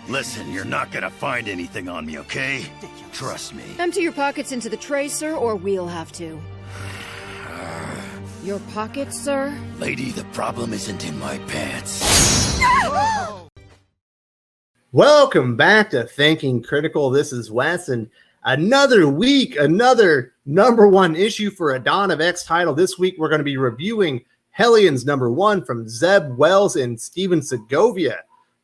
Listen, you're not gonna find anything on me, okay? Trust me. Empty your pockets into the tray, sir, or we'll have to. Your pockets, sir? Lady, the problem isn't in my pants. Welcome back to Thinking Critical. This is Wes, and another week, another #1 issue for a Dawn of X title. This week, we're going to be reviewing Hellions #1 from Zeb Wells and Steven Segovia.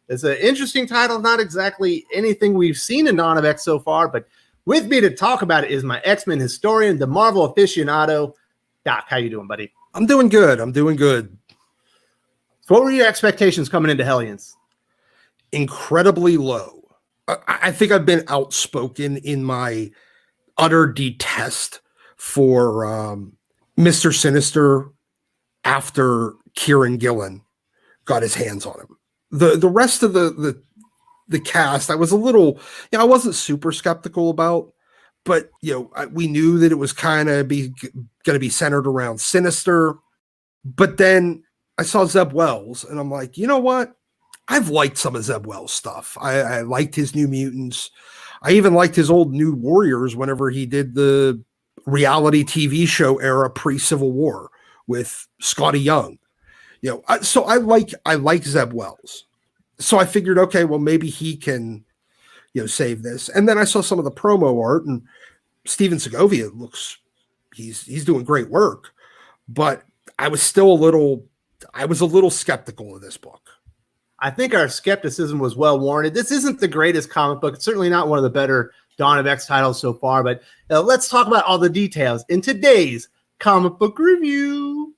It's an interesting title, not exactly anything we've seen in Dawn of X so far, but with me to talk about it is my X-Men historian, the Marvel aficionado, Doc. How you doing, buddy? I'm doing good. So what were your expectations coming into Hellions? Incredibly low. I think I've been outspoken in my utter detest for Mr. Sinister after Kieran Gillen got his hands on him. The rest of the cast, I was a little, I wasn't super skeptical about, but we knew that it was kind of going to be centered around Sinister. But then I saw Zeb Wells, and I'm like, you know what? I've liked some of Zeb Wells' stuff. I liked his New Mutants. I even liked his old New Warriors whenever he did the reality TV show era pre-Civil War with Scotty Young. So I like Zeb Wells. So I figured, okay, well, maybe he can, save this. And then I saw some of the promo art, and Steven Segovia he's doing great work. But I was still a little skeptical of this book. I think our skepticism was well warranted. This isn't the greatest comic book. It's certainly not one of the better Dawn of X titles so far, but let's talk about all the details in today's comic book review.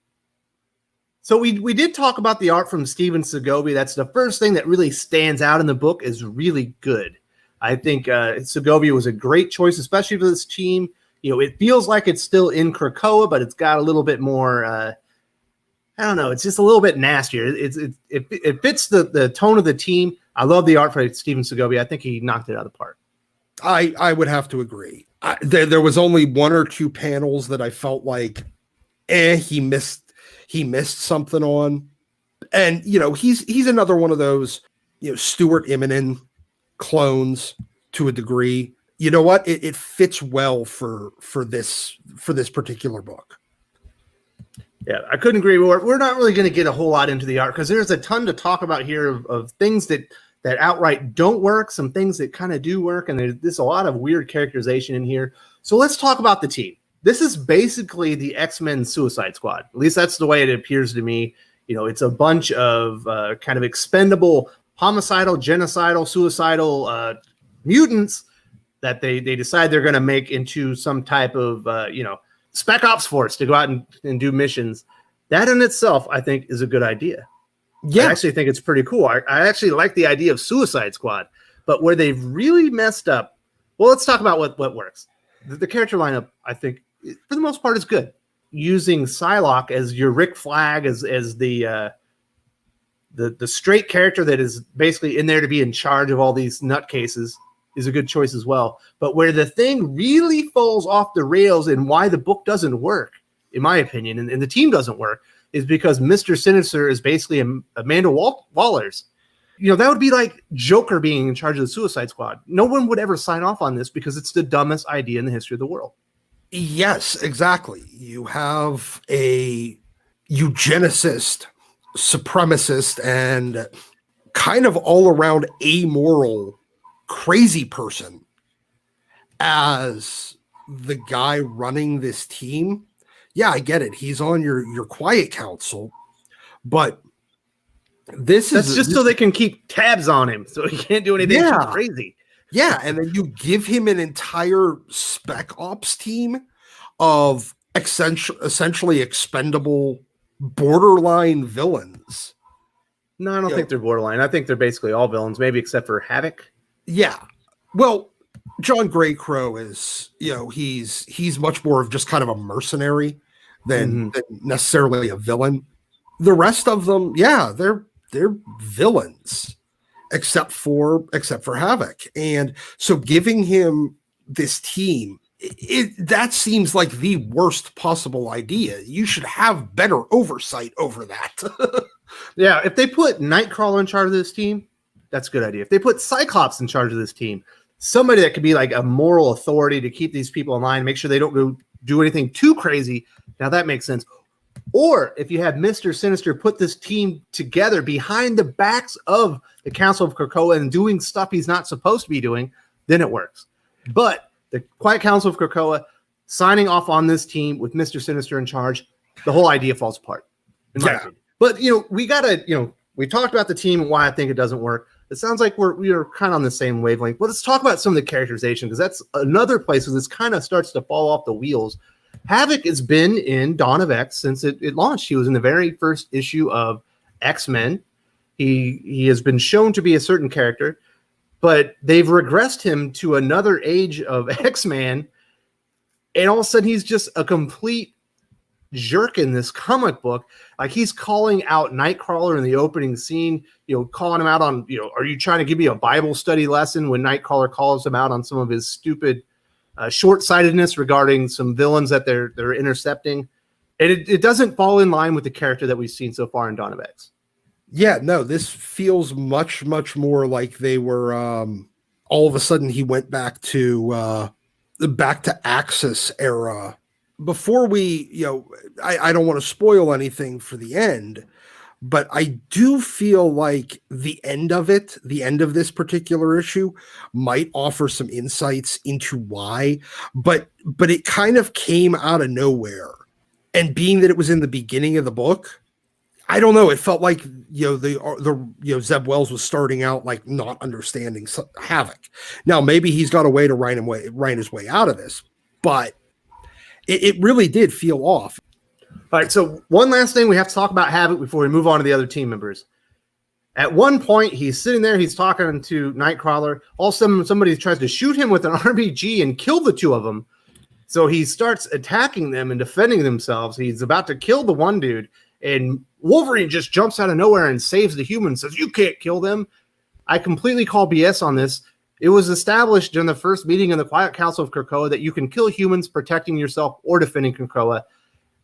So we did talk about the art from Steven Segovia. That's the first thing that really stands out in the book, is really good. I think Segovia was a great choice, especially for this team. It feels like it's still in Krakoa, but it's got a little bit more, I don't know, it's just a little bit nastier. It fits the tone of the team. I love the art for Steven Segovia. I think he knocked it out of the park. I would have to agree. There was only one or two panels that I felt like, he missed something on. And, he's another one of those, Stuart Immonen clones to a degree. You know what? It fits well for this particular book. Yeah, I couldn't agree more. We're not really going to get a whole lot into the art because there's a ton to talk about here of things that outright don't work, some things that kind of do work, and there's a lot of weird characterization in here. So let's talk about the team. This is basically the X-Men Suicide Squad. At least that's the way it appears to me. It's a bunch of kind of expendable, homicidal, genocidal, suicidal mutants that they decide they're going to make into some type of, Spec Ops force to go out and do missions. That in itself, I think, is a good idea. Yeah. I actually think it's pretty cool. I actually like the idea of Suicide Squad, but where they've really messed up, well, let's talk about what works. The character lineup, I think, for the most part, is good. Using Psylocke as your Rick Flag, as the straight character that is basically in there to be in charge of all these nutcases, is a good choice as well. But where the thing really falls off the rails and why the book doesn't work, in my opinion, and the team doesn't work, is because Mr. Sinister is basically Amanda Waller's. That would be like Joker being in charge of the Suicide Squad. No one would ever sign off on this because it's the dumbest idea in the history of the world. Yes, exactly. You have a eugenicist, supremacist, and kind of all around amoral crazy person as the guy running this team. Yeah, I get it. He's on your quiet council, but that's just so they can keep tabs on him, so he can't do anything crazy. Yeah, and then you give him an entire Spec Ops team of essentially expendable borderline villains. No, I don't think they're borderline. I think they're basically all villains, maybe except for Havok. Yeah. Well, John Greycrow is, he's much more of just kind of a mercenary than necessarily a villain. The rest of them, yeah, they're villains, except for Havok. And so giving him this team, that seems like the worst possible idea. You should have better oversight over that. Yeah, if they put Nightcrawler in charge of this team, that's a good idea. If they put Cyclops in charge of this team, somebody that could be like a moral authority to keep these people in line, make sure they don't go do anything too crazy. Now that makes sense. Or if you have Mr. Sinister put this team together behind the backs of the Council of Krakoa and doing stuff he's not supposed to be doing, then it works. But the Quiet Council of Krakoa signing off on this team with Mr. Sinister in charge, the whole idea falls apart. In my opinion. But, we got to, we talked about the team and why I think it doesn't work. It sounds like we are kind of on the same wavelength. Well, let's talk about some of the characterization, because that's another place where this kind of starts to fall off the wheels. Havok has been in Dawn of X since it launched. He was in the very first issue of X-Men. He has been shown to be a certain character, but they've regressed him to another age of X-Man, and all of a sudden he's just a complete jerk in this comic book. Like, he's calling out Nightcrawler in the opening scene, calling him out on, are you trying to give me a Bible study lesson, when Nightcrawler calls him out on some of his stupid short-sightedness regarding some villains that they're intercepting. And it doesn't fall in line with the character that we've seen so far in Dawn of X. Yeah, no, this feels much, much more like they were all of a sudden he went back to Axis era. Before we, I don't want to spoil anything for the end, but I do feel like the end of this particular issue might offer some insights into why, but it kind of came out of nowhere. And being that it was in the beginning of the book, I don't know. It felt like, Zeb Wells was starting out like not understanding Havok. Now, maybe he's got a way to write his way out of this, but it really did feel off. All right, so one last thing we have to talk about Havok before we move on to the other team members. At one point, he's sitting there, he's talking to Nightcrawler. All of a sudden, somebody tries to shoot him with an RPG and kill the two of them. So he starts attacking them and defending themselves. He's about to kill the one dude, and Wolverine just jumps out of nowhere and saves the human, says, "You can't kill them." I completely call BS on this. It was established during the first meeting in the Quiet Council of Krakoa that you can kill humans protecting yourself or defending Krakoa.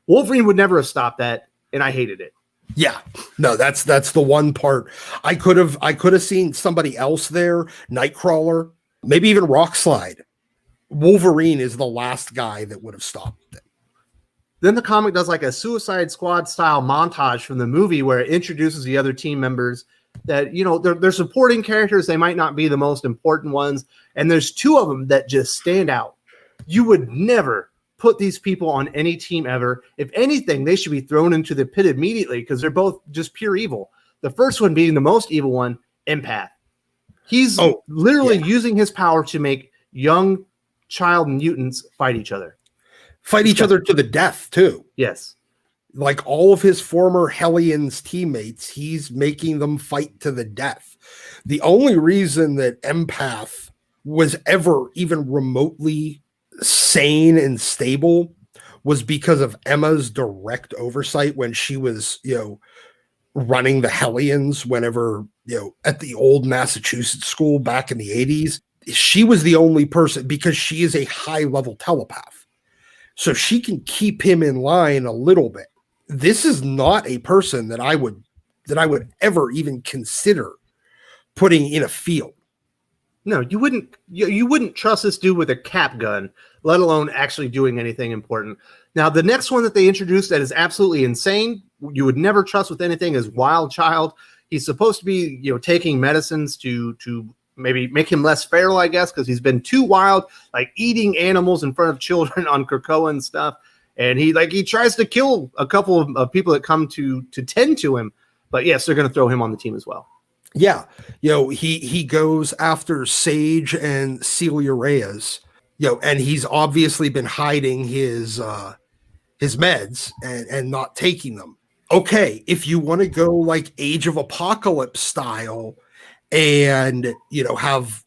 Wolverine would never have stopped that, and I hated it. Yeah, no, that's the one part. I could have seen somebody else there, Nightcrawler, maybe even Rockslide. Wolverine is the last guy that would have stopped it. Then the comic does like a Suicide Squad style montage from the movie where it introduces the other team members that, they're supporting characters. They might not be the most important ones. And there's two of them that just stand out. You would never put these people on any team ever. If anything, they should be thrown into the pit immediately because they're both just pure evil. The first one being the most evil one, Empath. He's literally using his power to make young child mutants fight each other. Fight each other to the death, too. Yes. Like all of his former Hellions teammates, he's making them fight to the death. The only reason that Empath was ever even remotely sane and stable was because of Emma's direct oversight when she was, running the Hellions whenever, at the old Massachusetts school back in the 80s. She was the only person, because she is a high-level telepath. So she can keep him in line a little bit. This is not a person that I would ever even consider putting in a field. No, you wouldn't trust this dude with a cap gun, let alone actually doing anything important. Now, the next one that they introduced that is absolutely insane, you would never trust with anything, is Wild Child. He's supposed to be, taking medicines to maybe make him less feral, I guess, because he's been too wild, like eating animals in front of children on Krakoa and stuff. And he tries to kill a couple of people that come to tend to him. But yes, they're going to throw him on the team as well. Yeah. He goes after Sage and Celia Reyes, and he's obviously been hiding his meds and not taking them. Okay. If you want to go like Age of Apocalypse style and, have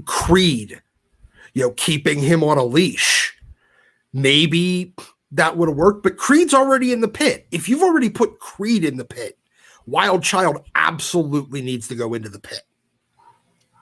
Creed, keeping him on a leash, maybe that would have worked, but Creed's already in the pit. If you've already put Creed in the pit, Wild Child absolutely needs to go into the pit.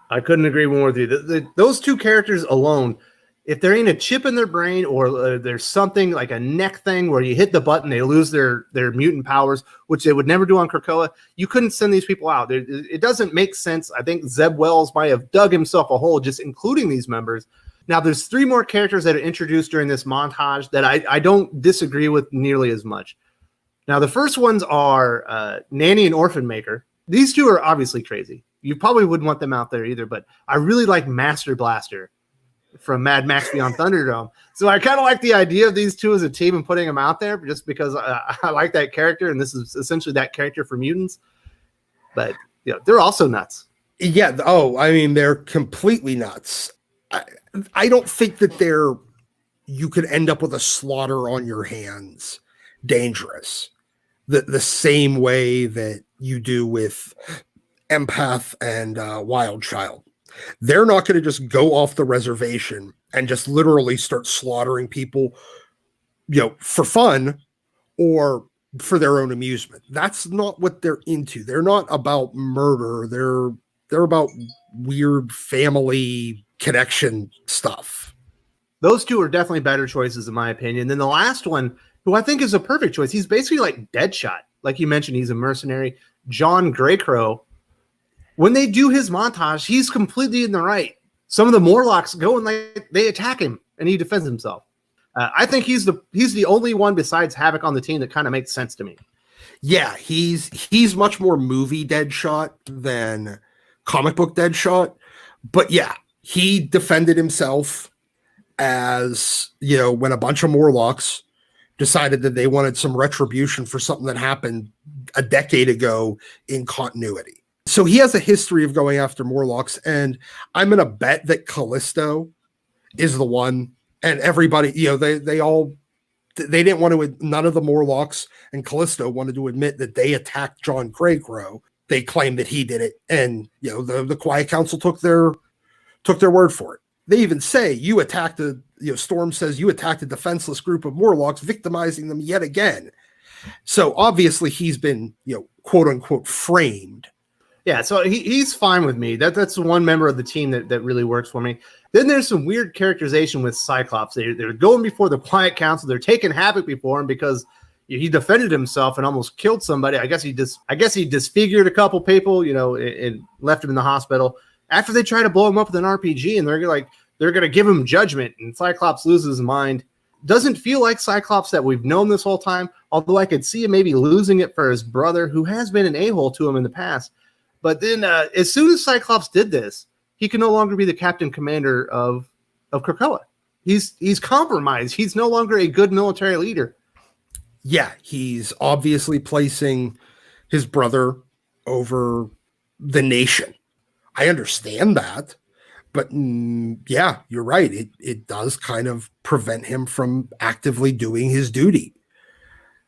I couldn't agree more with you. Those two characters alone, if there ain't a chip in their brain or there's something like a neck thing where you hit the button, they lose their mutant powers, which they would never do on Krakoa, you couldn't send these people out. It doesn't make sense. I think Zeb Wells might have dug himself a hole just including these members. Now, there's 3 more characters that are introduced during this montage that I don't disagree with nearly as much. Now, the first ones are Nanny and Orphanmaker. These 2 are obviously crazy. You probably wouldn't want them out there either, but I really like Master Blaster from Mad Max Beyond Thunderdome. So I kind of like the idea of these 2 as a team and putting them out there just because I like that character, and this is essentially that character for mutants. But they're also nuts. Yeah. Oh, I mean, they're completely nuts. I don't think that you could end up with a slaughter on your hands dangerous the same way that you do with Empath and Wild Child. They're not going to just go off the reservation and just literally start slaughtering people, for fun or for their own amusement. That's not what they're into. They're not about murder. They're about weird family connection stuff. Those 2 are definitely better choices in my opinion. Then the last one, who I think is a perfect choice. He's basically like Deadshot. Like you mentioned, he's a mercenary. John Greycrow. When they do his montage, he's completely in the right. Some of the Morlocks go and they attack him, and he defends himself. I think he's the only one besides Havok on the team that kind of makes sense to me. Yeah, he's much more movie Deadshot than comic book Deadshot. But yeah, he defended himself as, when a bunch of Morlocks decided that they wanted some retribution for something that happened a decade ago in continuity. So he has a history of going after Morlocks, and I'm going to bet that Callisto is the one. And everybody, they didn't want to, none of the Morlocks and Callisto wanted to admit that they attacked John Greycrow. They claimed that he did it, and the Quiet Council took their word for it. They even say you attacked Storm says you attacked a defenseless group of Morlocks, victimizing them yet again. So obviously he's been, quote unquote, framed. Yeah, so he's fine with me. That's one member of the team that really works for me. Then there's some weird characterization with Cyclops. They're going before the Quiet Council. They're taking Havok before him because he defended himself and almost killed somebody. I guess he disfigured a couple people, and left him in the hospital. After they try to blow him up with an RPG, and they're gonna give him judgment, and Cyclops loses his mind. Doesn't feel like Cyclops that we've known this whole time. Although I could see him maybe losing it for his brother, who has been an a-hole to him in the past. But then, as soon as Cyclops did this, he can no longer be the captain commander of Krakoa. He's compromised. He's no longer a good military leader. Yeah, he's obviously placing his brother over the nation. I understand that, but yeah, you're right. It does kind of prevent him from actively doing his duty.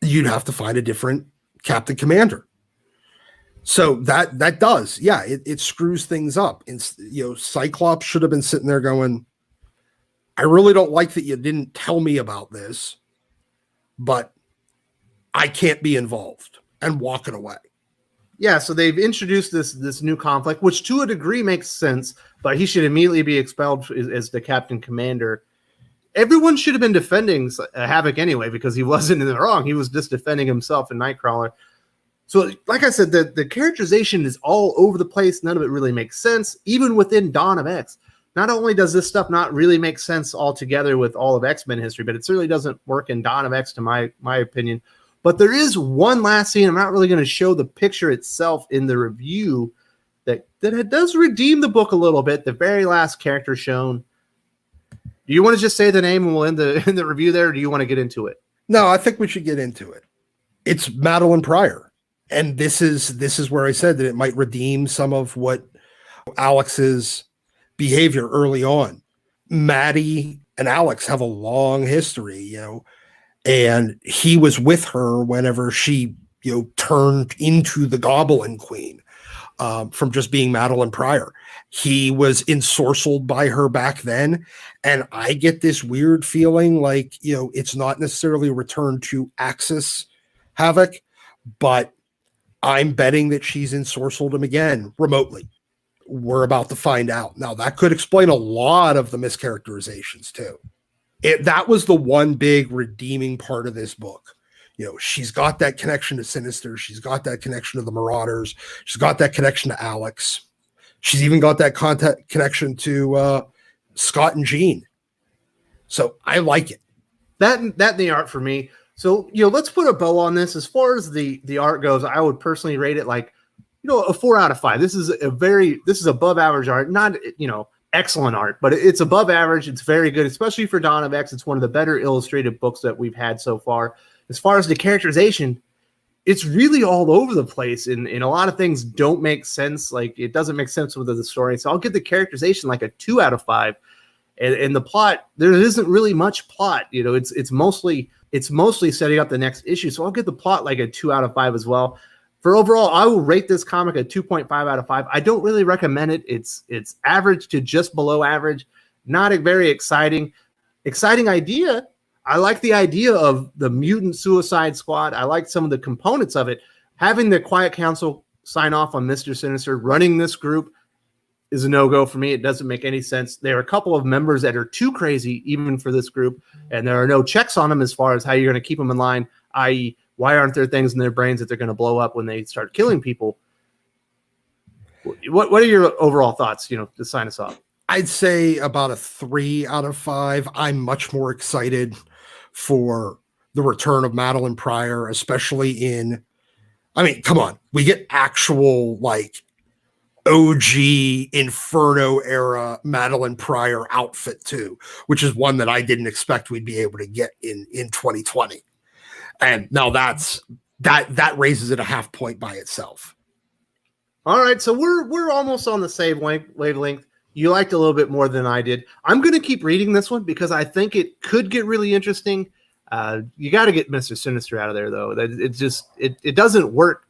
You'd have to find a different captain commander. So that does, yeah, it screws things up. And Cyclops should have been sitting there going, I really don't like that you didn't tell me about this, but I can't be involved, and walking away. Yeah, so they've introduced this new conflict, which to a degree makes sense, but he should immediately be expelled as the captain commander. Everyone should have been defending Havok anyway, because he wasn't in the wrong. He was just defending himself in Nightcrawler. So, like I said, the characterization is all over the place. None of it really makes sense, even within Dawn of X. Not only does this stuff not really make sense altogether with all of X-Men history, but it certainly doesn't work in Dawn of X, to my opinion. But there is one last scene. I'm not really going to show the picture itself in the review that it does redeem the book a little bit. The very last character shown. Do you want to just say the name and we'll end the review there, or do you want to get into it? No, I think we should get into it. It's Madeline Pryor. And this is where I said that it might redeem some of what Alex's behavior early on. Maddie and Alex have a long history, and he was with her whenever she, turned into the Goblin Queen, from just being Madeline Pryor. He was ensorcelled by her back then. And I get this weird feeling like, it's not necessarily a return to Axis Havok, but I'm betting that she's ensorcelled him again remotely. We're about to find out. Now, that could explain a lot of the mischaracterizations too. That was the one big redeeming part of this book. She's got that connection to Sinister. She's got that connection to the Marauders. She's got that connection to Alex. She's even got that connection to Scott and Jean. So I like it. That and the art for me. So, let's put a bow on this. As far as the art goes, I would personally rate it like, a 4 out of 5. This is above average art, not, excellent art, but it's above average. It's very good, especially for Dawn of X. It's one of the better illustrated books that we've had so far. As far as the characterization, it's really all over the place, and a lot of things don't make sense. Like, it doesn't make sense with the story. So I'll give the characterization like a 2 out of 5. And the plot, there isn't really much plot. It's mostly setting up the next issue. So I'll give the plot like a 2 out of 5 as well. For overall, I will rate this comic a 2.5 out of 5. I don't really recommend it. It's average to just below average. Not a very exciting idea. I like the idea of the mutant suicide squad. I like some of the components of it. Having the Quiet Council sign off on Mr. Sinister running this group is a no-go for me. It doesn't make any sense. There are a couple of members that are too crazy even for this group, and there are no checks on them as far as how you're going to keep them in line, i.e., why aren't there things in their brains that they're going to blow up when they start killing people? What are your overall thoughts, to sign us off? I'd say about a 3 out of 5. I'm much more excited for the return of Madeline Pryor, especially come on. We get actual, OG Inferno era Madeline Pryor outfit too, which is one that I didn't expect we'd be able to get in 2020. And now that raises it a half point by itself. All right, so we're almost on the same wavelength. You liked a little bit more than I did. I'm going to keep reading this one because I think it could get really interesting. You got to get Mr. Sinister out of there, though. It doesn't work,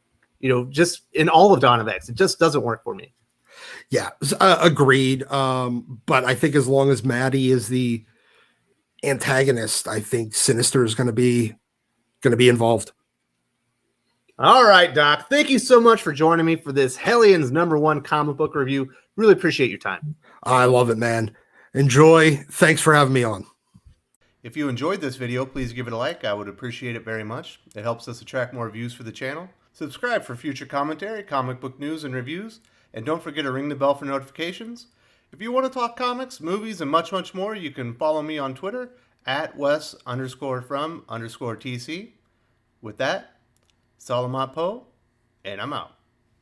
just in all of Dawn of X. It just doesn't work for me. Yeah, agreed. But I think as long as Maddie is the antagonist, I think Sinister is going to be involved. All right, Doc. Thank you so much for joining me for this Hellions #1 comic book review. Really appreciate your time. I love it, man. Enjoy. Thanks for having me on. If you enjoyed this video, please give it a like. I would appreciate it very much. It helps us attract more views for the channel. Subscribe for future commentary, comic book news, and reviews. And don't forget to ring the bell for notifications. If you want to talk comics, movies, and much, much more, you can follow me on Twitter at Wes_from_TC. With that, Salamat Po, and I'm out.